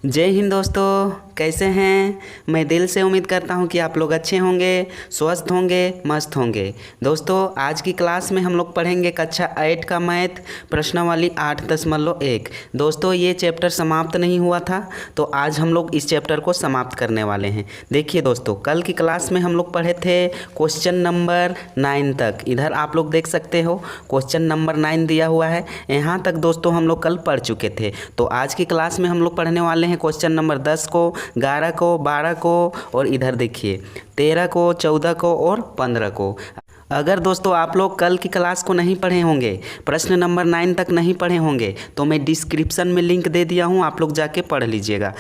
जय हिंद दोस्तों, कैसे हैं। मैं दिल से उम्मीद करता हूं कि आप लोग अच्छे होंगे, स्वस्थ होंगे, मस्त होंगे। दोस्तों आज की क्लास में हम लोग पढ़ेंगे कक्षा 8 का मैथ प्रश्नावली 8.1। दोस्तों ये चैप्टर समाप्त नहीं हुआ था, तो आज हम लोग इस चैप्टर को समाप्त करने वाले हैं। देखिए दोस्तों, कल की क्लास में हम लोग पढ़े थे क्वेश्चन नंबर 9 तक। इधर आप लोग देख सकते हो क्वेश्चन नंबर 9 दिया हुआ है। यहाँ तक दोस्तों हम लोग कल पढ़ चुके थे। तो आज की क्लास में हम लोग पढ़ने वाले हैं क्वेश्चन नंबर 10 को, 11 को, 12 को और इधर देखिए 13 को, 14 को और 15 को। अगर दोस्तों आप लोग कल की क्लास को नहीं पढ़े होंगे, प्रश्न नंबर 9 तक नहीं पढ़े होंगे, तो मैं डिस्क्रिप्शन में लिंक दे दिया हूँ, आप लोग जाके पढ़ लीजिएगा।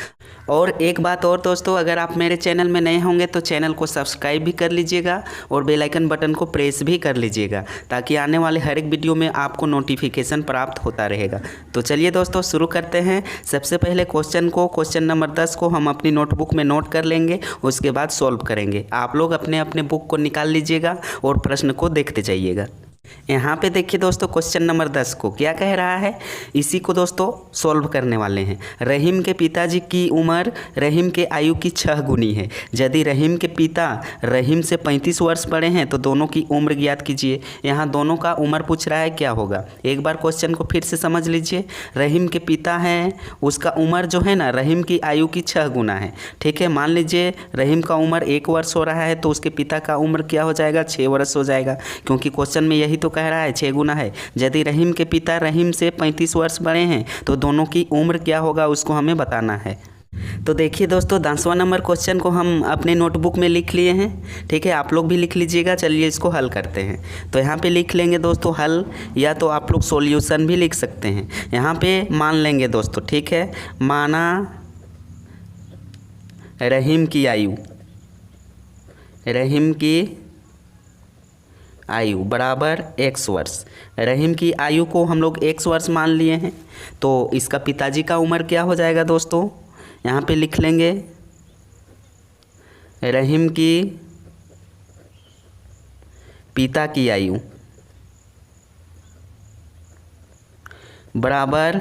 और एक बात और दोस्तों, अगर आप मेरे चैनल में नए होंगे तो चैनल को सब्सक्राइब भी कर लीजिएगा और बेल आइकन बटन को प्रेस भी कर लीजिएगा, ताकि आने वाले हर एक वीडियो में आपको नोटिफिकेशन प्राप्त होता रहेगा। तो चलिए दोस्तों शुरू करते हैं। सबसे पहले क्वेश्चन नंबर 10 को हम अपनी नोटबुक में नोट कर लेंगे, उसके बाद सॉल्व करेंगे। आप लोग अपने अपने बुक को निकाल लीजिएगा और प्रश्न को देखते जाइएगा। यहाँ पे देखिए दोस्तों, क्वेश्चन नंबर 10 को क्या कह रहा है, इसी को दोस्तों सॉल्व करने वाले हैं। रहीम के पिताजी की उम्र रहीम के आयु की 6 गुनी है। यदि रहीम के पिता रहीम से 35 वर्ष बड़े हैं तो दोनों की उम्र ज्ञात कीजिए। यहाँ दोनों का उम्र पूछ रहा है, क्या होगा। एक बार क्वेश्चन को फिर से समझ लीजिए। रहीम के पिता हैं, उसका उम्र जो है ना रहीम की आयु की 6 गुना है। ठीक है, मान लीजिए रहीम का उम्र 1 वर्ष हो रहा है, तो उसके पिता का उम्र क्या हो जाएगा, 6 वर्ष हो जाएगा, क्योंकि क्वेश्चन में यही तो कह रहा है 6 गुना है। यदि रहीम के पिता रहीम से 35 वर्ष बड़े हैं तो दोनों की उम्र क्या होगा, उसको हमें बताना है। तो देखिए दोस्तों, 10वां नंबर क्वेश्चन को हम अपने नोटबुक में लिख लिए हैं। ठीक है, आप लोग भी लिख लीजिएगा। चलिए इसको हल करते हैं। तो यहाँ पे लिख लेंगे दोस्तों हल, या तो आप लोग सॉल्यूशन भी लिख सकते हैं। यहाँ पे मान लेंगे दोस्तों, ठीक है, माना रहीम की आयु बराबर x वर्ष। रहीम की आयु को हम लोग x वर्ष मान लिए हैं, तो इसका पिताजी का उम्र क्या हो जाएगा दोस्तों, यहाँ पे लिख लेंगे रहीम की पिता की आयु बराबर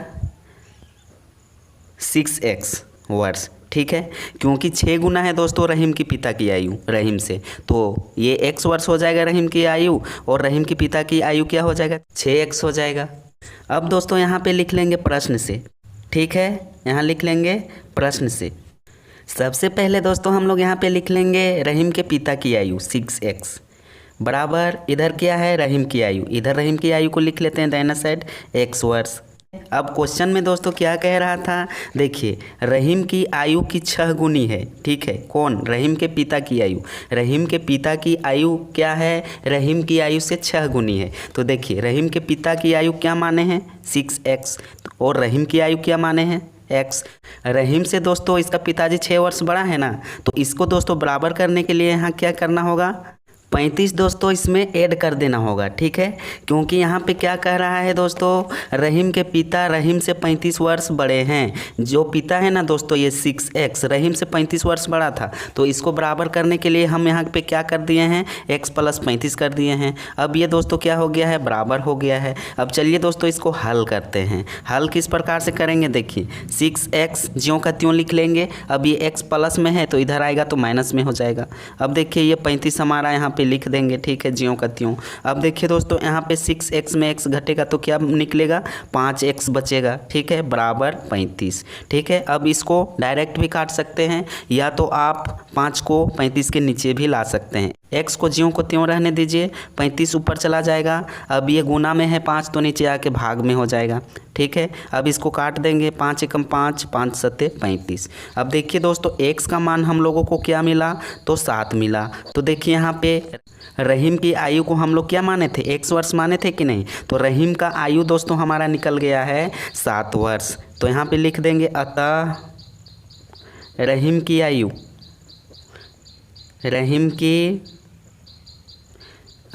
6x वर्ष। ठीक है, क्योंकि 6 गुना है दोस्तों रहीम की पिता की आयु रहीम से, तो ये x वर्ष हो जाएगा रहीम की आयु, और रहीम की पिता की आयु क्या हो जाएगा, 6x हो जाएगा। अब दोस्तों यहाँ पे लिख लेंगे प्रश्न से। ठीक है, यहाँ लिख लेंगे प्रश्न से। सबसे पहले दोस्तों हम लोग यहाँ पे लिख लेंगे रहीम के पिता की आयु 6x बराबर, इधर क्या है रहीम की आयु, इधर रहीम की आयु को लिख लेते हैं दाहिना साइड x वर्ष। अब क्वेश्चन में दोस्तों क्या कह रहा था, देखिए रहीम की आयु की 6 गुनी है। ठीक है, कौन, रहीम के पिता की आयु। रहीम के पिता की आयु क्या है, रहीम की आयु से 6 गुनी है। तो देखिए रहीम के पिता की आयु क्या माने हैं 6x, और रहीम की आयु क्या माने हैं x। रहीम से दोस्तों इसका पिताजी 6 वर्ष बड़ा है ना, तो इसको दोस्तों बराबर करने के लिए यहाँ क्या करना होगा, 35 दोस्तों इसमें ऐड कर देना होगा। ठीक है, क्योंकि यहाँ पे क्या कह रहा है दोस्तों, रहीम के पिता रहीम से 35 वर्ष बड़े हैं। जो पिता है ना दोस्तों ये 6x रहीम से 35 वर्ष बड़ा था, तो इसको बराबर करने के लिए हम यहाँ पे क्या कर दिए हैं, x + 35 कर दिए हैं। अब ये दोस्तों क्या हो गया है, बराबर हो गया है। अब चलिए दोस्तों इसको हल करते हैं। हल किस प्रकार से करेंगे, देखिए 6x ज्यों का त्यों लिख लेंगे। अब ये x प्लस में है तो इधर आएगा तो माइनस में हो जाएगा। अब देखिए ये 35 हमारा यहाँ पे लिख देंगे, ठीक है, ज्यों का त्यों। अब देखिए दोस्तों यहाँ पे 6x में x घटेगा तो क्या निकलेगा, 5x बचेगा। ठीक है, बराबर 35। ठीक है, अब इसको डायरेक्ट भी काट सकते हैं, या तो आप 5 को 35 के नीचे भी ला सकते हैं। x को ज्यों को त्यों रहने दीजिए, 35 ऊपर चला जाएगा। अब ये गुना में है 5 तो नीचे आके भाग में हो जाएगा। ठीक है, अब इसको काट देंगे, 5 एकम 5, 5 सत्ते 35। अब देखिए दोस्तों x का मान हम लोगों को क्या मिला, तो 7 मिला। तो देखिए यहाँ पे रहीम की आयु को हम लोग क्या माने थे, x वर्ष माने थे कि नहीं, तो रहीम का आयु दोस्तों हमारा निकल गया है 7 वर्ष। तो यहाँ पे लिख देंगे अतः रहीम की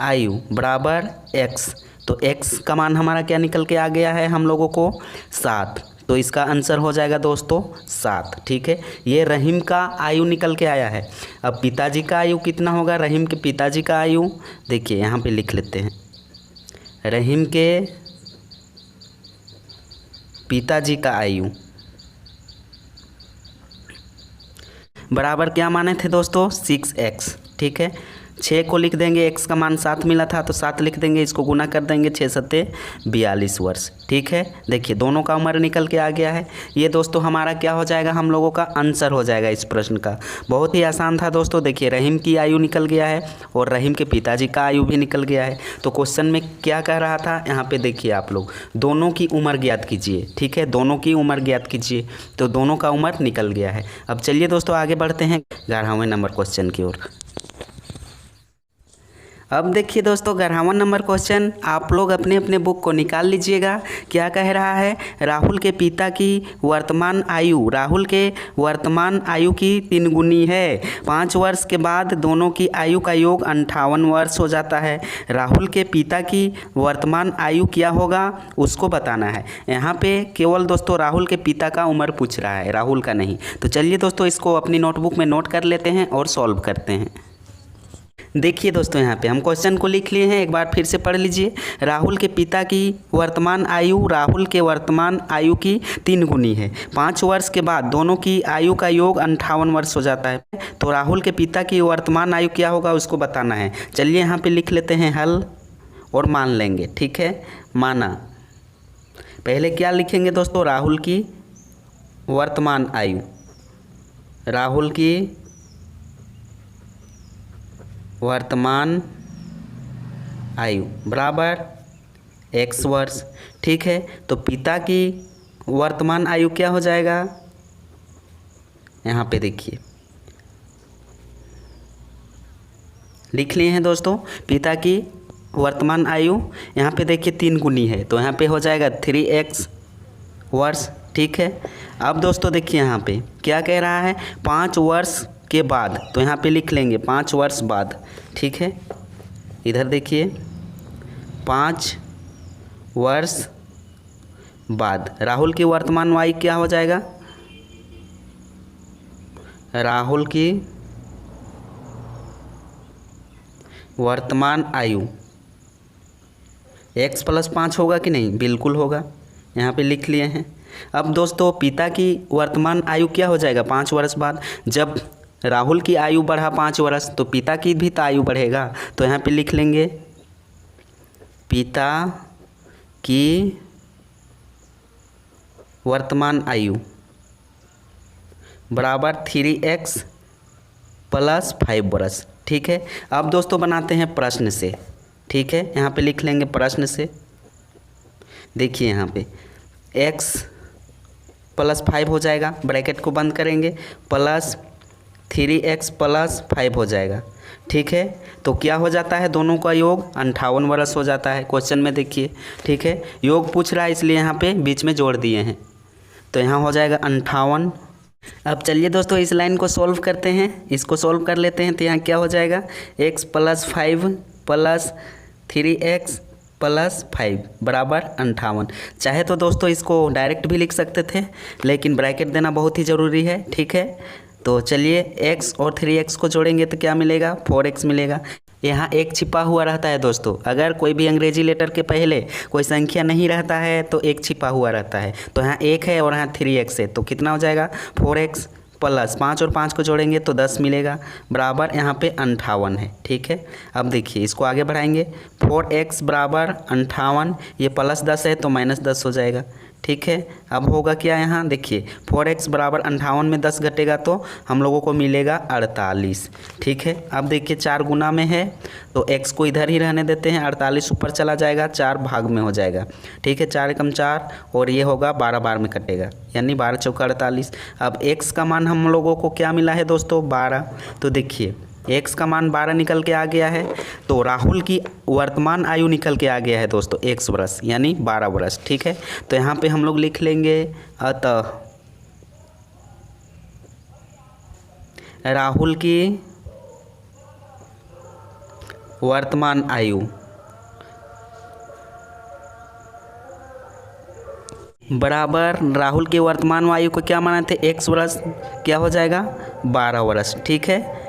आयु बराबर x। तो x का मान हमारा क्या निकल के आ गया है हम लोगों को, 7। तो इसका आंसर हो जाएगा दोस्तों 7। ठीक है, ये रहीम का आयु निकल के आया है। अब पिताजी का आयु कितना होगा, रहीम के पिताजी का आयु देखिए यहाँ पे लिख लेते हैं, रहीम के पिताजी का आयु बराबर क्या माने थे दोस्तों 6x। ठीक है, 6 को लिख देंगे, x का मान 7 मिला था तो 7 लिख देंगे, इसको गुना कर देंगे, 6 सत्ते 42 वर्ष। ठीक है, देखिए दोनों का उम्र निकल के आ गया है। ये दोस्तों हमारा क्या हो जाएगा, हम लोगों का आंसर हो जाएगा इस प्रश्न का। बहुत ही आसान था दोस्तों। देखिए रहीम की आयु निकल गया है और रहीम के पिताजी का आयु भी निकल गया है। तो क्वेश्चन में क्या कह रहा था, यहाँ पे देखिए आप लोग दोनों की उम्र ज्ञात कीजिए। ठीक है, दोनों की उम्र ज्ञात कीजिए, तो दोनों का उम्र निकल गया है। अब चलिए दोस्तों आगे बढ़ते हैं 11वें नंबर क्वेश्चन की ओर। अब देखिए दोस्तों 11वां नंबर क्वेश्चन, आप लोग अपने अपने बुक को निकाल लीजिएगा। क्या कह रहा है, राहुल के पिता की वर्तमान आयु, राहुल के वर्तमान आयु की 3 गुनी है। 5 वर्ष के बाद दोनों की आयु का योग 58 वर्ष हो जाता है। राहुल के पिता की वर्तमान आयु क्या होगा उसको बताना है। यहाँ पे केवल दोस्तों राहुल के पिता का उम्र पूछ रहा है, राहुल का नहीं। तो चलिए दोस्तों इसको अपनी नोटबुक में नोट कर लेते हैं और सॉल्व करते हैं। देखिए दोस्तों यहाँ पे हम क्वेश्चन को लिख लिए हैं, एक बार फिर से पढ़ लीजिए। राहुल के पिता की वर्तमान आयु राहुल के वर्तमान आयु की 3 गुनी है। 5 वर्ष के बाद दोनों की आयु का योग 58 वर्ष हो जाता है। तो राहुल के पिता की वर्तमान आयु क्या होगा उसको बताना है। चलिए यहाँ पे लिख लेते हैं हल और मान लेंगे। ठीक है, माना। पहले क्या लिखेंगे दोस्तों, राहुल की वर्तमान आयु, राहुल की वर्तमान आयु बराबर x वर्ष। ठीक है, तो पिता की वर्तमान आयु क्या हो जाएगा, यहाँ पे देखिए लिख लिए हैं दोस्तों। पिता की वर्तमान आयु यहाँ पे देखिए 3 गुनी है, तो यहाँ पे हो जाएगा 3x वर्ष। ठीक है, अब दोस्तों देखिए यहाँ पे क्या कह रहा है, 5 वर्ष के बाद, तो यहाँ पे लिख लेंगे 5 वर्ष बाद। ठीक है, इधर देखिए 5 वर्ष बाद राहुल की वर्तमान आयु क्या हो जाएगा, राहुल की वर्तमान आयु x + 5 होगा कि नहीं, बिल्कुल होगा, यहाँ पे लिख लिए हैं। अब दोस्तों पिता की वर्तमान आयु क्या हो जाएगा 5 वर्ष बाद, जब राहुल की आयु बढ़ा 5 वर्ष तो पिता की भी तो आयु बढ़ेगा। तो यहाँ पे लिख लेंगे पिता की वर्तमान आयु बराबर 3x + 5 वर्ष। ठीक है, अब दोस्तों बनाते हैं प्रश्न से। ठीक है, यहाँ पे लिख लेंगे प्रश्न से। देखिए यहाँ पे x + 5 हो जाएगा, ब्रैकेट को बंद करेंगे, प्लस 3x + 5 हो जाएगा। ठीक है, तो क्या हो जाता है, दोनों का योग 58 वर्ष हो जाता है क्वेश्चन में देखिए। ठीक है, योग पूछ रहा है इसलिए यहाँ पे बीच में जोड़ दिए हैं, तो यहाँ हो जाएगा 58। अब चलिए दोस्तों इस लाइन को सॉल्व करते हैं, इसको सॉल्व कर लेते हैं। तो यहाँ क्या हो जाएगा, x + 5 + 3x + 5 बराबर 58। चाहे तो दोस्तों इसको डायरेक्ट भी लिख सकते थे, लेकिन ब्रैकेट देना बहुत ही ज़रूरी है। ठीक है, तो चलिए x और 3x को जोड़ेंगे तो क्या मिलेगा, 4x मिलेगा। यहाँ एक छिपा हुआ रहता है दोस्तों, अगर कोई भी अंग्रेजी लेटर के पहले कोई संख्या नहीं रहता है तो एक छिपा हुआ रहता है। तो यहाँ 1 है और यहाँ 3x है, तो कितना हो जाएगा 4x + 5 और 5 को जोड़ेंगे तो 10 मिलेगा, बराबर यहाँ पे 58 है। ठीक है, अब देखिए इसको आगे बढ़ाएंगे, 4x बराबर 58, ये +10 है तो -10 हो जाएगा। ठीक है, अब होगा क्या, यहाँ देखिए 4x बराबर 58 में 10 घटेगा तो हम लोगों को मिलेगा 48। ठीक है, अब देखिए 4 गुना में है तो x को इधर ही रहने देते हैं, 48 ऊपर चला जाएगा, 4 भाग में हो जाएगा। ठीक है, 4 × 4 और ये होगा 12 बार में कटेगा, यानी 12 × 4 = 48। अब x का मान हम लोगों को क्या मिला है दोस्तों, 12। तो देखिए x का मान 12 निकल के आ गया है, तो राहुल की वर्तमान आयु निकल के आ गया है दोस्तों x वर्ष, यानी 12 वर्ष। ठीक है, तो यहाँ पे हम लोग लिख लेंगे, अतः राहुल की वर्तमान आयु बराबर, राहुल की वर्तमान आयु को क्या माना थे, x वर्ष, क्या हो जाएगा 12 वर्ष। ठीक है,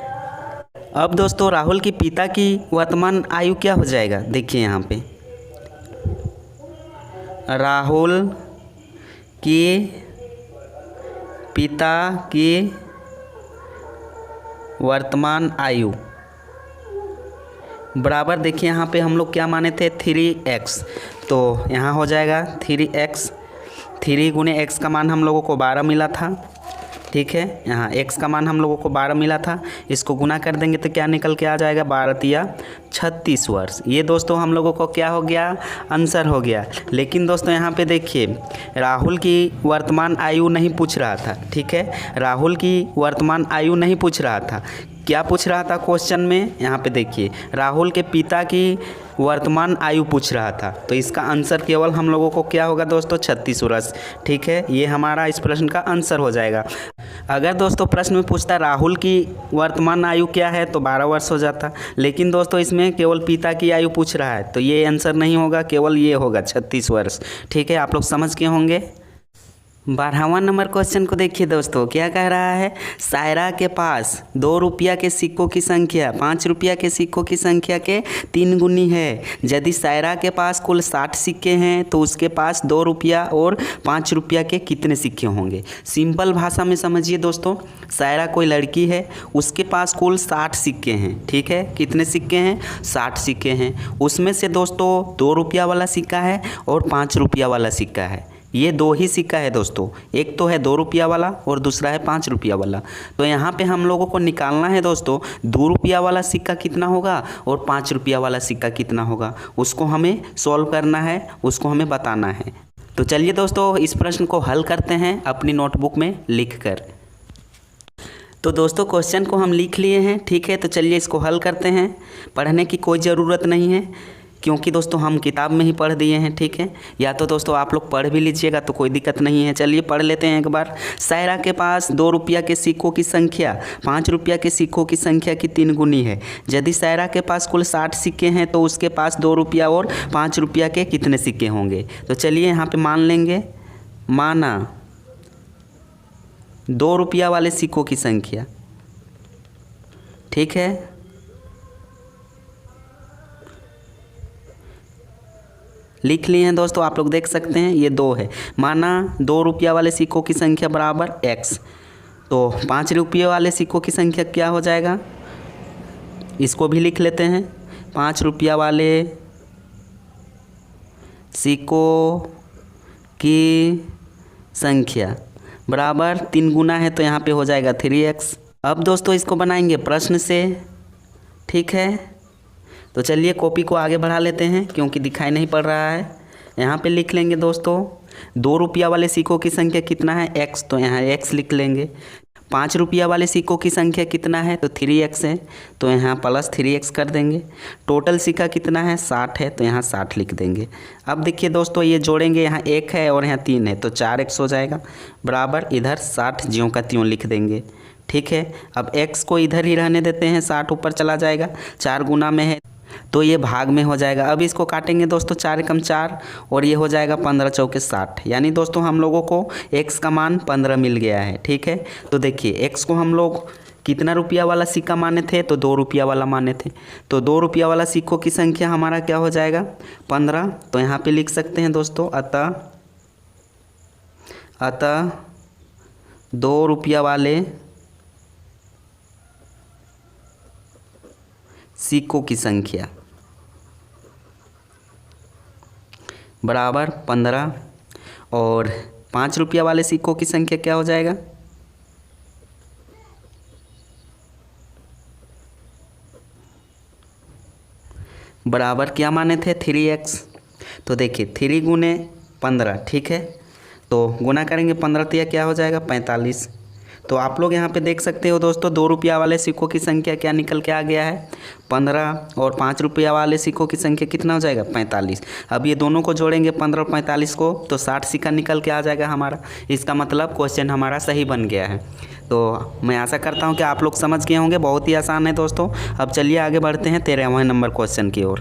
अब दोस्तों राहुल की पिता की वर्तमान आयु क्या हो जाएगा, देखिए यहाँ पे राहुल की पिता की वर्तमान आयु बराबर, देखिए यहाँ पे हम लोग क्या माने थे 3x, तो यहाँ हो जाएगा 3x, 3 गुने x का मान हम लोगों को 12 मिला था, ठीक है। यहाँ x का मान हम लोगों को 12 मिला था, इसको गुना कर देंगे तो क्या निकल के आ जाएगा 12 तिया 36 वर्ष। ये दोस्तों हम लोगों को क्या हो गया, आंसर हो गया। लेकिन दोस्तों यहाँ पे देखिए राहुल की वर्तमान आयु नहीं पूछ रहा था, ठीक है, राहुल की वर्तमान आयु नहीं पूछ रहा था, क्या पूछ रहा था क्वेश्चन में, यहाँ पे देखिए राहुल के पिता की वर्तमान आयु पूछ रहा था। तो इसका आंसर केवल हम लोगों को क्या होगा दोस्तों 36 वर्ष, ठीक है। ये हमारा इस प्रश्न का आंसर हो जाएगा। अगर दोस्तों प्रश्न में पूछता राहुल की वर्तमान आयु क्या है तो 12 वर्ष हो जाता, लेकिन दोस्तों इसमें केवल पिता की आयु पूछ रहा है, तो ये आंसर नहीं होगा, केवल ये होगा 36 वर्ष, ठीक है। आप लोग समझ गए होंगे। 12वां नंबर क्वेश्चन को देखिए दोस्तों, क्या कह रहा है, सायरा के पास 2 रुपया के सिक्कों की संख्या 5 रुपया के सिक्कों की संख्या के 3 गुनी है। यदि सायरा के पास कुल 60 सिक्के हैं तो उसके पास 2 रुपया और 5 रुपया के कितने सिक्के होंगे। सिंपल भाषा में समझिए दोस्तों, सायरा कोई लड़की है, उसके पास कुल 60 सिक्के हैं, ठीक है। कितने सिक्के हैं, 60 सिक्के हैं। उसमें से दोस्तों 2 रुपया वाला सिक्का है और 5 रुपया वाला सिक्का है। ये 2 ही सिक्का है दोस्तों, एक तो है 2 रुपया वाला और दूसरा है 5 रुपया वाला। तो यहाँ पे हम लोगों को निकालना है दोस्तों 2 रुपया वाला सिक्का कितना होगा और 5 रुपया वाला सिक्का कितना होगा, उसको हमें सॉल्व करना है, उसको हमें बताना है। तो चलिए दोस्तों इस प्रश्न को हल करते हैं अपनी नोटबुक में लिख कर। तो दोस्तों क्वेश्चन को हम लिख लिए हैं, ठीक है। तो चलिए इसको हल करते हैं। पढ़ने की कोई ज़रूरत नहीं है, क्योंकि दोस्तों हम किताब में ही पढ़ दिए हैं, ठीक है। या तो दोस्तों आप लोग पढ़ भी लीजिएगा तो कोई दिक्कत नहीं है। चलिए पढ़ लेते हैं एक बार। सायरा के पास 2 रुपया के सिक्कों की संख्या 5 रुपया के सिक्कों की संख्या की 3 गुनी है। यदि सायरा के पास कुल 60 सिक्के हैं तो उसके पास 2 रुपया और 5 रुपया के कितने सिक्के होंगे। तो चलिए यहाँ पे मान लेंगे, माना 2 रुपया वाले सिक्कों की संख्या, ठीक है। लिख लिए हैं दोस्तों, आप लोग देख सकते हैं ये 2 है। माना 2 रुपया वाले सिक्कों की संख्या बराबर x, तो 5 रुपये वाले सिक्कों की संख्या क्या हो जाएगा, इसको भी लिख लेते हैं। 5 रुपया वाले सिक्कों की संख्या बराबर 3 गुना है, तो यहाँ पे हो जाएगा 3x। अब दोस्तों इसको बनाएंगे प्रश्न से, ठीक है। तो चलिए कॉपी को आगे बढ़ा लेते हैं क्योंकि दिखाई नहीं पड़ रहा है। यहाँ पे लिख लेंगे दोस्तों 2 रुपया वाले सिक्कों की संख्या कितना है x, तो यहाँ x लिख लेंगे। 5 रुपया वाले सिक्कों की संख्या कितना है तो 3x है, तो यहाँ प्लस 3x कर देंगे। टोटल सिक्का कितना है 60 है, तो यहाँ 60 लिख देंगे। अब देखिए दोस्तों ये जोड़ेंगे, यहाँ 1 है और यहाँ 3 है, तो 4x हो जाएगा बराबर इधर 60 ज्यों का त्यों लिख देंगे, ठीक है। अब x को इधर ही रहने देते हैं, 60 ऊपर चला जाएगा, 4 गुना में है तो ये भाग में हो जाएगा। अब इसको काटेंगे दोस्तों, 4 एकम 4 और ये हो जाएगा 15 चौके 60, यानी दोस्तों हम लोगों को x का मान 15 मिल गया है, ठीक है। तो देखिए x को हम लोग कितना रुपया वाला सिक्का माने थे तो 2 रुपया वाला माने थे, तो 2 रुपया वाला सिक्कों की संख्या हमारा क्या हो जाएगा 15। तो यहाँ पे लिख सकते हैं दोस्तों अतः 2 रुपया वाले सिक्कों की संख्या बराबर 15 और 5 रुपया वाले सिक्कों की संख्या क्या हो जाएगा बराबर क्या माने थे 3x। तो देखिए 3 गुने 15, ठीक है। तो गुना करेंगे 15 तो यह क्या हो जाएगा 45। तो आप लोग यहाँ पे देख सकते हो दोस्तों 2 रुपया वाले सिक्कों की संख्या क्या निकल के आ गया है 15 और 5 रुपया वाले सिक्कों की संख्या कितना हो जाएगा 45। अब ये दोनों को जोड़ेंगे 15 और 45 को तो 60 सिक्का निकल के आ जाएगा हमारा। इसका मतलब क्वेश्चन हमारा सही बन गया है। तो मैं आशा करता हूँ कि आप लोग समझ गए होंगे, बहुत ही आसान है दोस्तों। अब चलिए आगे बढ़ते हैं 13वें नंबर क्वेश्चन की ओर।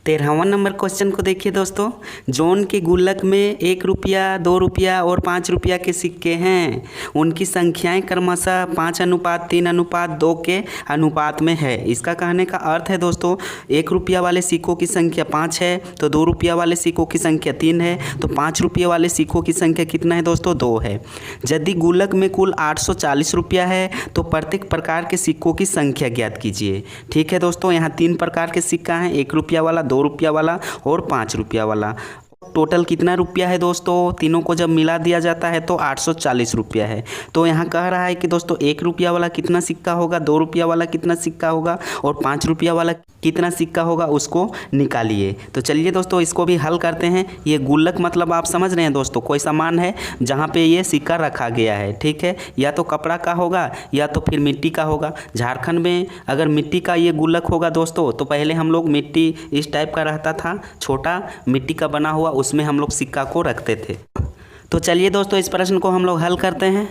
13वां नंबर क्वेश्चन को देखिए दोस्तों। जॉन के गुल्लक में 1 रुपया, 2 रुपया और 5 रुपया के सिक्के हैं। उनकी संख्याएं क्रमशः 5:3:2 के अनुपात में है। इसका कहने का अर्थ है दोस्तों, 1 रुपया वाले सिक्कों की संख्या 5 है, तो 2 रुपया वाले सिक्कों की संख्या 3 है, तो 5 रुपये वाले सिक्कों की संख्या कितना है दोस्तों? 2 है। यदि गुल्लक में कुल 840 रुपया है तो प्रत्येक प्रकार के सिक्कों की संख्या ज्ञात कीजिए। ठीक है दोस्तों, यहाँ 3 प्रकार के सिक्का हैं, 1 रुपया वाला, 2 रुपया वाला और 5 रुपया वाला। टोटल कितना रुपया है दोस्तों? तीनों को जब मिला दिया जाता है तो 840 रुपया है। तो यहाँ कह रहा है कि दोस्तों 1 रुपया वाला कितना सिक्का होगा, 2 रुपया वाला कितना सिक्का होगा और 5 रुपया वाला कितना सिक्का होगा, उसको निकालिए। तो चलिए दोस्तों इसको भी हल करते हैं। ये गुल्लक मतलब आप समझ रहे हैं दोस्तों, कोई सामान है जहाँ पे ये सिक्का रखा गया है। ठीक है, या तो कपड़ा का होगा या तो फिर मिट्टी का होगा। झारखंड में अगर मिट्टी का ये गुल्लक होगा दोस्तों, तो पहले हम लोग मिट्टी इस टाइप का रहता था, छोटा मिट्टी का बना हुआ, उसमें हम लोग सिक्का को रखते थे। तो चलिए दोस्तों इस प्रश्न को हम लोग हल करते हैं।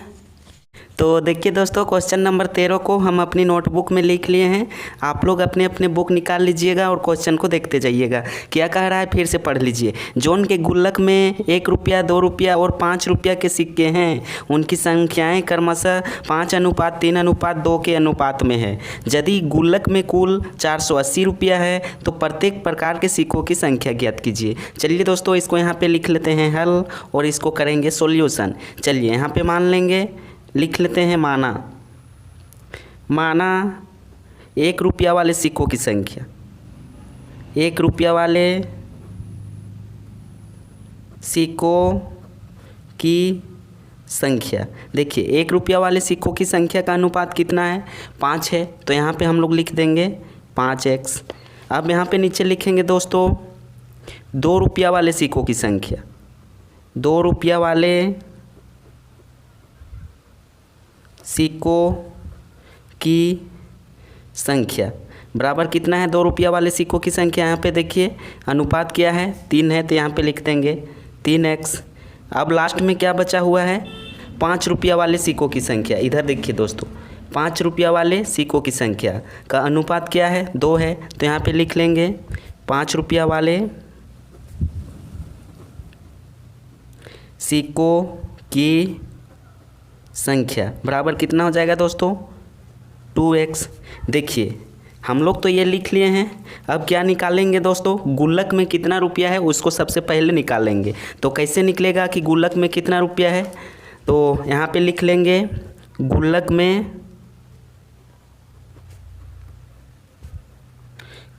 तो देखिए दोस्तों, क्वेश्चन नंबर 13 को हम अपनी नोटबुक में लिख लिए हैं। आप लोग अपने अपने बुक निकाल लीजिएगा और क्वेश्चन को देखते जाइएगा। क्या कह रहा है फिर से पढ़ लीजिए। जॉन के गुल्लक में 1 रुपया, 2 रुपया और 5 रुपया के सिक्के हैं। उनकी संख्याएं क्रमशः 5:3:2 के अनुपात में है। यदि गुल्लक में कुल 480 रुपया है तो प्रत्येक प्रकार के सिक्कों की संख्या ज्ञात कीजिए। चलिए दोस्तों इसको यहाँ पे लिख लेते हैं हल और इसको करेंगे सॉल्यूशन। चलिए यहाँ पे मान लेंगे, लिख लेते हैं माना 1 रुपया वाले सिक्कों की संख्या, 1 रुपया वाले सिक्कों की संख्या। देखिए 1 रुपया वाले सिक्कों की संख्या का अनुपात कितना है? 5 है। तो यहाँ पे हम लोग लिख देंगे 5x। अब यहाँ पे नीचे लिखेंगे दोस्तों 2 रुपया वाले सिक्कों की संख्या, 2 रुपया वाले सिक्कों की संख्या बराबर कितना है? 2 रुपया वाले सिक्कों की संख्या। यहाँ पे देखिए अनुपात क्या है? 3 है, तो यहाँ पे लिख देंगे 3x। अब लास्ट में क्या बचा हुआ है? 5 रुपया वाले सिक्कों की संख्या। इधर देखिए दोस्तों, 5 रुपया वाले सिक्कों की संख्या का अनुपात क्या है? 2 है, तो यहाँ पे लिख लेंगे 5 रुपया वाले सिक्कों की संख्या बराबर कितना हो जाएगा दोस्तों? 2x। देखिए हम लोग तो ये लिख लिए हैं। अब क्या निकालेंगे दोस्तों? गुल्लक में कितना रुपया है उसको सबसे पहले निकालेंगे। तो कैसे निकलेगा कि गुल्लक में कितना रुपया है? तो यहाँ पे लिख लेंगे गुल्लक में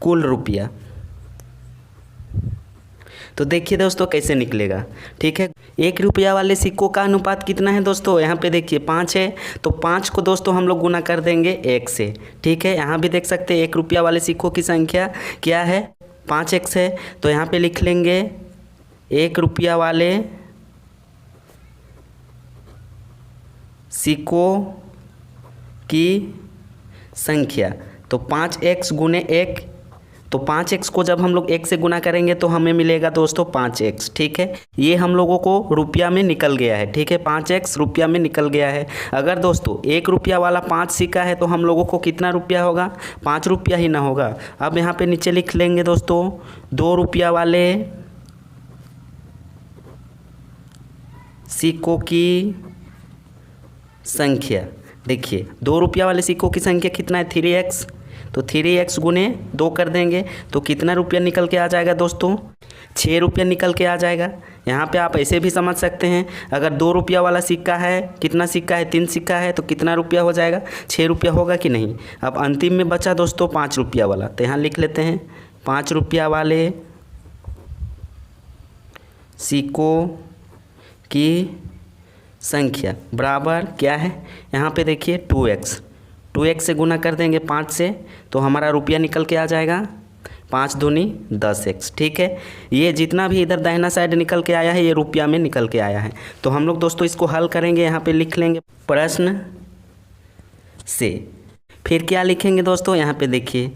कुल रुपया। तो देखिए दोस्तों कैसे निकलेगा। ठीक है, 1 रुपया वाले सिक्कों का अनुपात कितना है दोस्तों? यहाँ पे देखिए 5 है, तो 5 को दोस्तों हम लोग गुना कर देंगे 1 से। ठीक है, यहाँ भी देख सकते हैं 1 रुपया वाले सिक्कों की संख्या क्या है? 5x है। तो यहाँ पे लिख लेंगे 1 रुपया वाले सिक्कों की संख्या। तो 5x गुने 1, तो 5x को जब हम लोग 1 से गुना करेंगे तो हमें मिलेगा दोस्तों 5x। ठीक है, ये हम लोगों को रुपया में निकल गया है। ठीक है, 5x रुपया में निकल गया है। अगर दोस्तों 1 रुपया वाला 5 सिक्का है तो हम लोगों को कितना रुपया होगा? 5 रुपया ही ना होगा। अब यहाँ पे नीचे लिख लेंगे दोस्तों 2 रुपया वाले सिक्कों की संख्या। देखिए 2 रुपया वाले सिक्कों की संख्या कितना है? 3x। तो 3x गुने 2 कर देंगे तो कितना रुपया निकल के आ जाएगा दोस्तों? 6 रुपया निकल के आ जाएगा। यहाँ पे आप ऐसे भी समझ सकते हैं, अगर 2 रुपया वाला सिक्का है, कितना सिक्का है? 3 सिक्का है, तो कितना रुपया हो जाएगा? 6 रुपया होगा कि नहीं? अब अंतिम में बचा दोस्तों 5 रुपया वाला, तो यहाँ लिख लेते हैं 5 रुपया वाले सिक्कों की संख्या बराबर क्या है? यहाँ पे देखिए 2x। 2x से गुना कर देंगे 5 से, तो हमारा रुपया निकल के आ जाएगा 5 दूनी 10x। ठीक है, ये जितना भी इधर दाहिना साइड निकल के आया है ये रुपया में निकल के आया है। तो हम लोग दोस्तों इसको हल करेंगे। यहाँ पे लिख लेंगे प्रश्न से। फिर क्या लिखेंगे दोस्तों? यहाँ पे देखिए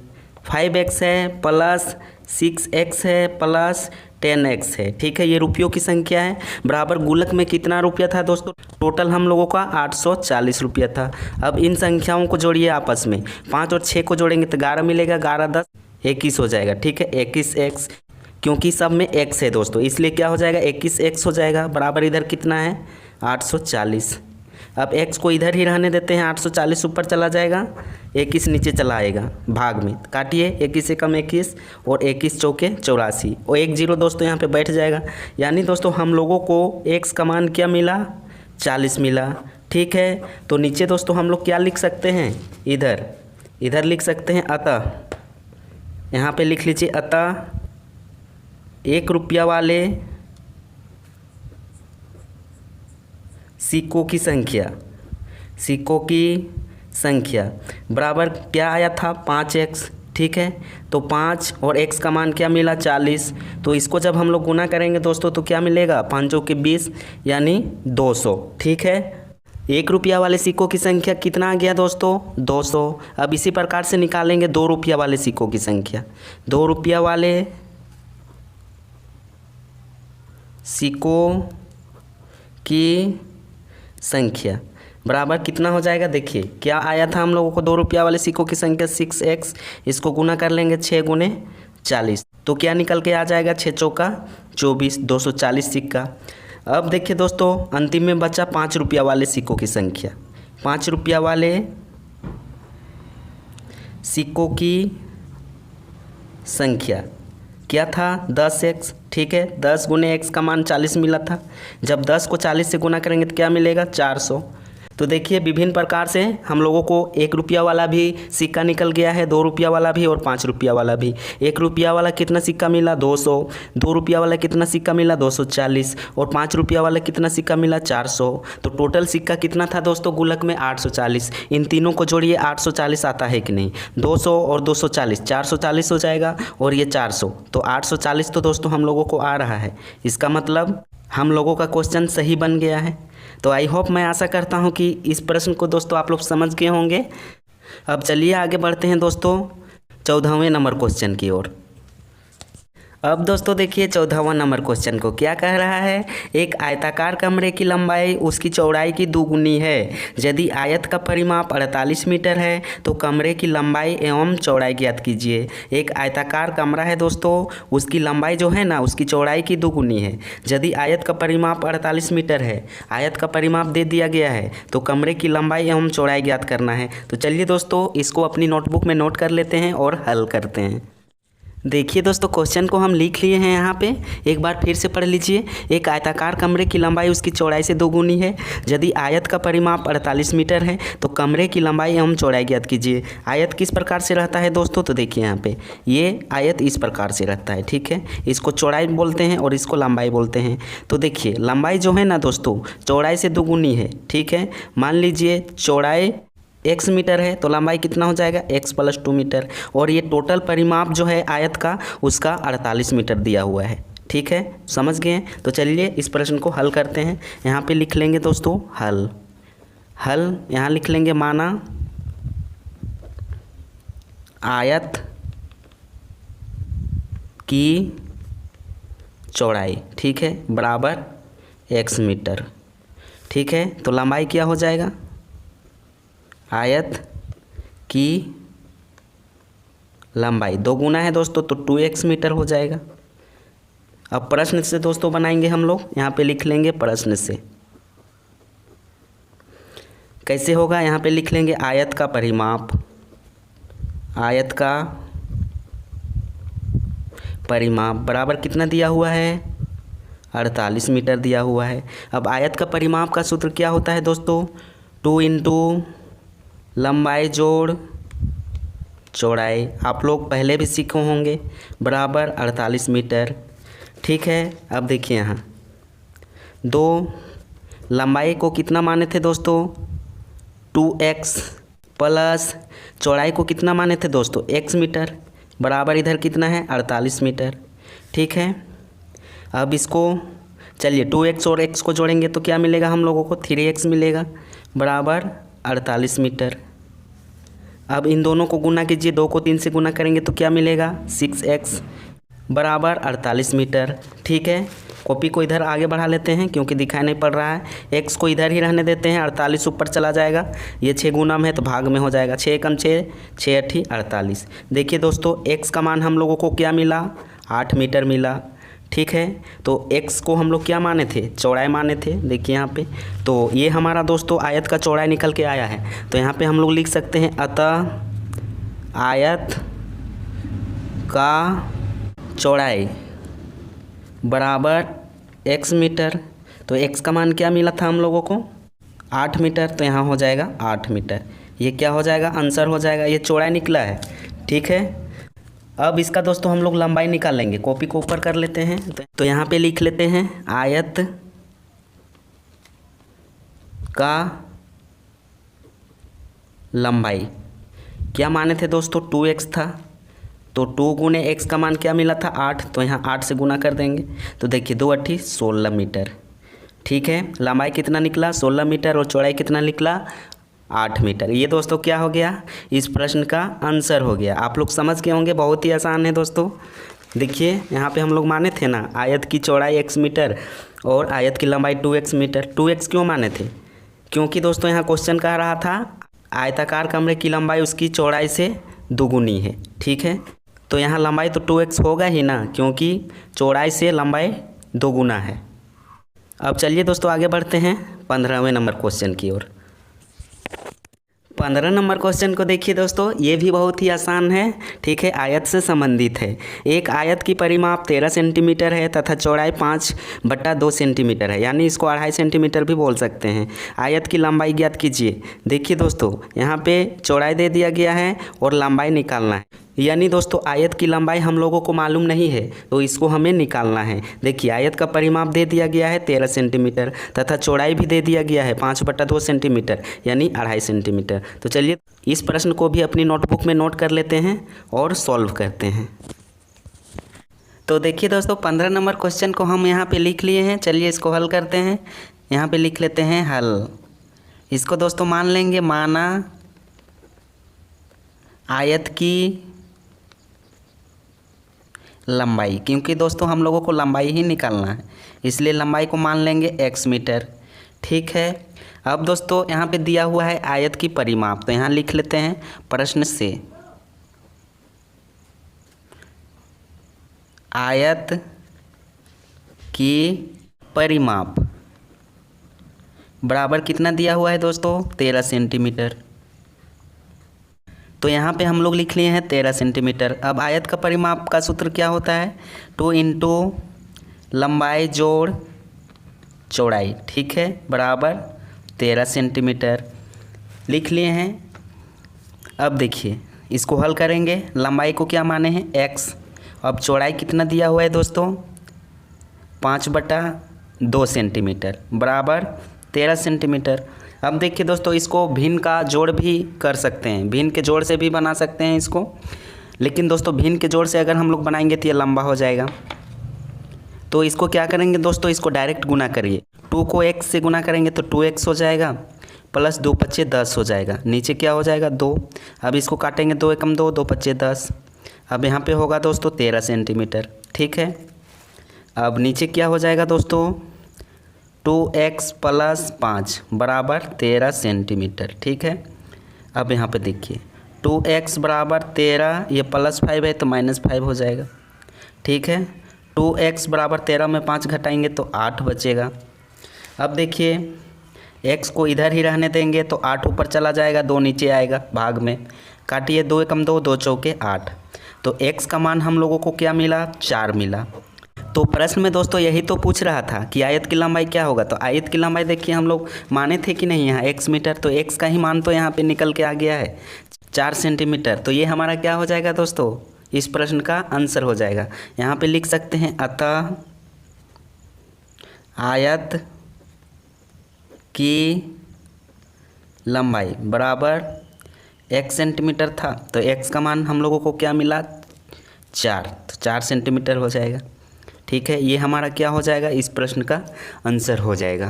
5x है प्लस 6x है प्लस 10x है। ठीक है, ये रुपयों की संख्या है बराबर गुल्लक में कितना रुपया था दोस्तों? टोटल हम लोगों का 840 रुपया था। अब इन संख्याओं को जोड़िए आपस में, 5 और 6 को जोड़ेंगे तो 11 मिलेगा, 11 10 21 हो जाएगा। ठीक है, 21x, क्योंकि सब में x है दोस्तों, इसलिए क्या हो जाएगा 21x हो जाएगा। बराबर इधर कितना है 840। अब x को इधर ही रहने देते हैं, 840 ऊपर चला जाएगा, 21 नीचे चला आएगा भाग में। काटिए, 21 से कम 21 और 21 चौके 84 और 1 0 दोस्तों यहाँ पे बैठ जाएगा। यानी दोस्तों हम लोगों को x का मान क्या मिला 40 मिला। ठीक है, तो नीचे दोस्तों हम लोग क्या लिख सकते हैं, इधर लिख सकते हैं अतः, यहाँ पे लिख लीजिए अतः 1 रुपया वाले सिक्कों की संख्या बराबर क्या आया था 5x। ठीक है, तो 5 और x का मान क्या मिला 40। तो इसको जब हम लोग गुना करेंगे दोस्तों तो क्या मिलेगा 5 के 20 यानी 200। ठीक है, 1 रुपया वाले सिक्कों की संख्या कितना आ गया दोस्तों 200। अब इसी प्रकार से निकालेंगे 2 रुपया वाले सिक्कों की संख्या। 2 रुपया वाले सिक्कों की संख्या बराबर कितना हो जाएगा, देखिए क्या आया था हम लोगों को 2 रुपया वाले सिक्कों की संख्या 6x। इसको गुना कर लेंगे 6 गुने 40, तो क्या निकल के आ जाएगा 6 चौका 24, 240 सिक्का। अब देखिए दोस्तों अंतिम में बचा 5 रुपया वाले सिक्कों की संख्या। 5 रुपया वाले सिक्कों की संख्या क्या था 10x। ठीक है, 10 गुने x का मान 40 मिला था, जब 10 को 40 से गुना करेंगे तो क्या मिलेगा 400। तो देखिए विभिन्न प्रकार से हम लोगों को 1 रुपया वाला भी सिक्का निकल गया है, 2 रुपया वाला भी और 5 रुपया वाला भी। 1 रुपया वाला कितना सिक्का मिला 200, 2 रुपया वाला कितना सिक्का मिला 240 और 5 रुपया वाला कितना सिक्का मिला 400। तो टोटल सिक्का कितना था दोस्तों गुल्लक में 840। इन तीनों को जोड़िए 840 आता है कि नहीं, 200 और 240 440 हो जाएगा और ये 400, तो 840 तो दोस्तों हम लोगों को आ रहा है। इसका मतलब हम लोगों का क्वेश्चन सही बन गया है। तो आई होप, मैं आशा करता हूँ कि इस प्रश्न को दोस्तों आप लोग समझ गए होंगे। अब चलिए आगे बढ़ते हैं दोस्तों 14वें नंबर क्वेश्चन की ओर। अब दोस्तों देखिए 14वां नंबर क्वेश्चन को क्या कह रहा है, एक आयताकार कमरे की लंबाई उसकी चौड़ाई की दोगुनी है। यदि आयत का परिमाप 48 मीटर है तो कमरे की लंबाई एवं चौड़ाई ज्ञात कीजिए। एक आयताकार कमरा है दोस्तों, उसकी लंबाई जो है ना उसकी चौड़ाई की दोगुनी है। यदि आयत का परिमाप 48 मीटर है, आयत का परिमाप दे दिया गया है, तो कमरे की लंबाई एवं चौड़ाई ज्ञात करना है। तो चलिए दोस्तों इसको अपनी नोटबुक में नोट कर लेते हैं और हल करते हैं। देखिए दोस्तों क्वेश्चन को हम लिख लिए हैं यहाँ पे, एक बार फिर से पढ़ लीजिए। एक आयताकार कमरे की लंबाई उसकी चौड़ाई से दोगुनी है। यदि आयत का परिमाप 48 मीटर है तो कमरे की लंबाई एवं चौड़ाई ज्ञात कीजिए। आयत किस प्रकार से रहता है दोस्तों, तो देखिए यहाँ पे ये आयत इस प्रकार से रहता है। ठीक है, इसको चौड़ाई बोलते हैं और इसको लंबाई बोलते हैं। तो देखिए लंबाई जो है ना दोस्तों चौड़ाई से दोगुनी है। ठीक है, मान लीजिए चौड़ाई x मीटर है तो लंबाई कितना हो जाएगा x + 2 मीटर, और ये टोटल परिमाप जो है आयत का उसका 48 मीटर दिया हुआ है। ठीक है, समझ गए हैं। तो चलिए इस प्रश्न को हल करते हैं। यहाँ पे लिख लेंगे दोस्तों हल यहाँ लिख लेंगे, माना आयत की चौड़ाई, ठीक है, बराबर x मीटर। ठीक है, तो लंबाई क्या हो जाएगा, आयत की लंबाई दोगुना है दोस्तों तो 2x मीटर हो जाएगा। अब प्रश्न से दोस्तों बनाएंगे हम लोग, यहाँ पे लिख लेंगे प्रश्न से। कैसे होगा, यहाँ पे लिख लेंगे आयत का परिमाप बराबर कितना दिया हुआ है 48 मीटर दिया हुआ है। अब आयत का परिमाप का सूत्र क्या होता है दोस्तों, 2 × लंबाई जोड़ चौड़ाई, आप लोग पहले भी सीखे होंगे, बराबर 48 मीटर। ठीक है, अब देखिए यहाँ 2 लंबाई को कितना माने थे दोस्तों 2x प्लस चौड़ाई को कितना माने थे दोस्तों x मीटर, बराबर इधर कितना है 48 मीटर। ठीक है, अब इसको चलिए 2x और x को जोड़ेंगे तो क्या मिलेगा हम लोगों को 3x मिलेगा, बराबर 48 मीटर। अब इन दोनों को गुना कीजिए, 2 को 3 से गुना करेंगे तो क्या मिलेगा 6x, बराबर 48 मीटर। ठीक है, कॉपी को इधर आगे बढ़ा लेते हैं क्योंकि दिखाई नहीं पड़ रहा है। एक्स को इधर ही रहने देते हैं, 48 ऊपर चला जाएगा। ये 6 गुना में है तो भाग में हो जाएगा, 6 एकम 6, 6 अठी 48। देखिए दोस्तों एक्स का मान हम लोगों को क्या मिला, 8 मीटर मिला। ठीक है, तो एक्स को हम लोग क्या माने थे, चौड़ाई माने थे। देखिए यहाँ पे तो ये हमारा दोस्तों आयत का चौड़ाई निकल के आया है। तो यहाँ पे हम लोग लिख सकते हैं अतः आयत का चौड़ाई बराबर x मीटर। तो x का मान क्या मिला था हम लोगों को, 8 मीटर। तो यहाँ हो जाएगा 8 मीटर। ये क्या हो जाएगा, आंसर हो जाएगा, ये चौड़ाई निकला है। ठीक है, अब इसका दोस्तों हम लोग लंबाई निकाल लेंगे। कॉपी को ऊपर कर लेते हैं तो यहाँ पे लिख लेते हैं आयत का लंबाई क्या माने थे दोस्तों, 2x था। तो 2 गुने x का मान क्या मिला था, 8। तो यहाँ 8 से गुना कर देंगे। तो देखिए 2 अठी 16 मीटर। ठीक है, लंबाई कितना निकला, 16 मीटर, और चौड़ाई कितना निकला, 8 मीटर। ये दोस्तों क्या हो गया, इस प्रश्न का आंसर हो गया। आप लोग समझ गए होंगे, बहुत ही आसान है दोस्तों। देखिए यहाँ पे हम लोग माने थे ना, आयत की चौड़ाई x मीटर और आयत की लंबाई 2x मीटर। 2x क्यों माने थे, क्योंकि दोस्तों यहाँ क्वेश्चन कह रहा था आयताकार कमरे की लंबाई उसकी चौड़ाई से दोगुनी है। ठीक है, तो यहाँ लंबाई तो 2x होगा ही ना, क्योंकि चौड़ाई से लंबाई दोगुना है। अब चलिए दोस्तों आगे बढ़ते हैं 15वें नंबर क्वेश्चन की ओर। 15 नंबर क्वेश्चन को देखिए दोस्तों, ये भी बहुत ही आसान है। ठीक है, आयत से संबंधित है। एक आयत की परिमाप 13 सेंटीमीटर है तथा चौड़ाई 5/2 सेंटीमीटर है, यानी इसको 2.5 सेंटीमीटर भी बोल सकते हैं। आयत की लंबाई ज्ञात कीजिए। देखिए दोस्तों यहाँ पे चौड़ाई दे दिया गया है और लंबाई निकालना है, यानी दोस्तों आयत की लंबाई हम लोगों को मालूम नहीं है तो इसको हमें निकालना है। देखिए आयत का परिमाप दे दिया गया है 13 सेंटीमीटर तथा चौड़ाई भी दे दिया गया है 5/2 सेंटीमीटर, यानी 2.5 सेंटीमीटर। तो चलिए इस प्रश्न को भी अपनी नोटबुक में नोट कर लेते हैं और सॉल्व करते हैं। तो देखिए दोस्तों 15 नंबर क्वेश्चन को हम यहाँ पे लिख लिए हैं। चलिए इसको हल करते हैं। यहाँ पे लिख लेते हैं हल। इसको दोस्तों मान लेंगे, माना आयत की लंबाई, क्योंकि दोस्तों हम लोगों को लंबाई ही निकालना है, इसलिए लंबाई को मान लेंगे x मीटर। ठीक है, अब दोस्तों यहाँ पे दिया हुआ है आयत की परिमाप, तो यहाँ लिख लेते हैं प्रश्न से आयत की परिमाप बराबर कितना दिया हुआ है दोस्तों, 13 सेंटीमीटर। तो यहाँ पे हम लोग लिख लिए हैं 13 सेंटीमीटर। अब आयत का परिमाप का सूत्र क्या होता है, 2 × लंबाई जोड़ चौड़ाई। ठीक है, बराबर 13 सेंटीमीटर लिख लिए हैं। अब देखिए इसको हल करेंगे। लंबाई को क्या माने हैं, x। अब चौड़ाई कितना दिया हुआ है दोस्तों, 5/2 सेंटीमीटर बराबर 13 सेंटीमीटर। अब देखिए दोस्तों इसको भिन्न का जोड़ भी कर सकते हैं, भिन्न के जोड़ से भी बना सकते हैं इसको, लेकिन दोस्तों भिन्न के जोड़ से अगर हम लोग बनाएंगे तो ये लंबा हो जाएगा। तो इसको क्या करेंगे दोस्तों, इसको डायरेक्ट गुना करिए। 2 को x से गुना करेंगे तो 2x हो जाएगा, प्लस 2 × 5 = 10 हो जाएगा। नीचे क्या हो जाएगा, 2। अब इसको काटेंगे, 2 × 2 = 2, 2 × 5 = 10। अब यहाँ पे होगा दोस्तों 13 सेंटीमीटर। ठीक है, अब नीचे क्या हो जाएगा दोस्तों, 2x + 5 बराबर 13 सेंटीमीटर। ठीक है, अब यहाँ पे देखिए 2x बराबर 13, ये +5 है तो -5 हो जाएगा। ठीक है, 2x बराबर 13 में 5 घटाएंगे तो 8 बचेगा। अब देखिए x को इधर ही रहने देंगे तो 8 ऊपर चला जाएगा, 2 नीचे आएगा भाग में। काटिए, 2 × 2 = 2, 2 × 8। तो x का मान हम लोगों को क्या मिला, 4 मिला। तो प्रश्न में दोस्तों यही तो पूछ रहा था कि आयत की लंबाई क्या होगा। तो आयत की लंबाई देखिए हम लोग माने थे कि नहीं, यहाँ x मीटर, तो x का ही मान तो यहाँ पे निकल के आ गया है 4 सेंटीमीटर। तो ये हमारा क्या हो जाएगा दोस्तों, इस प्रश्न का आंसर हो जाएगा। यहाँ पे लिख सकते हैं अतः आयत की लंबाई बराबर x सेंटीमीटर था, तो x का मान हम लोगों को क्या मिला, 4। तो 4 सेंटीमीटर हो जाएगा। ठीक है, ये हमारा क्या हो जाएगा, इस प्रश्न का आंसर हो जाएगा।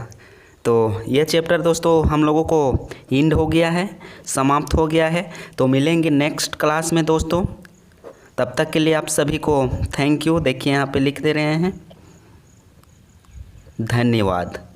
तो ये चैप्टर दोस्तों हम लोगों को एंड हो गया है, समाप्त हो गया है। तो मिलेंगे नेक्स्ट क्लास में दोस्तों, तब तक के लिए आप सभी को थैंक यू। देखिए यहाँ पे लिख दे रहे हैं धन्यवाद।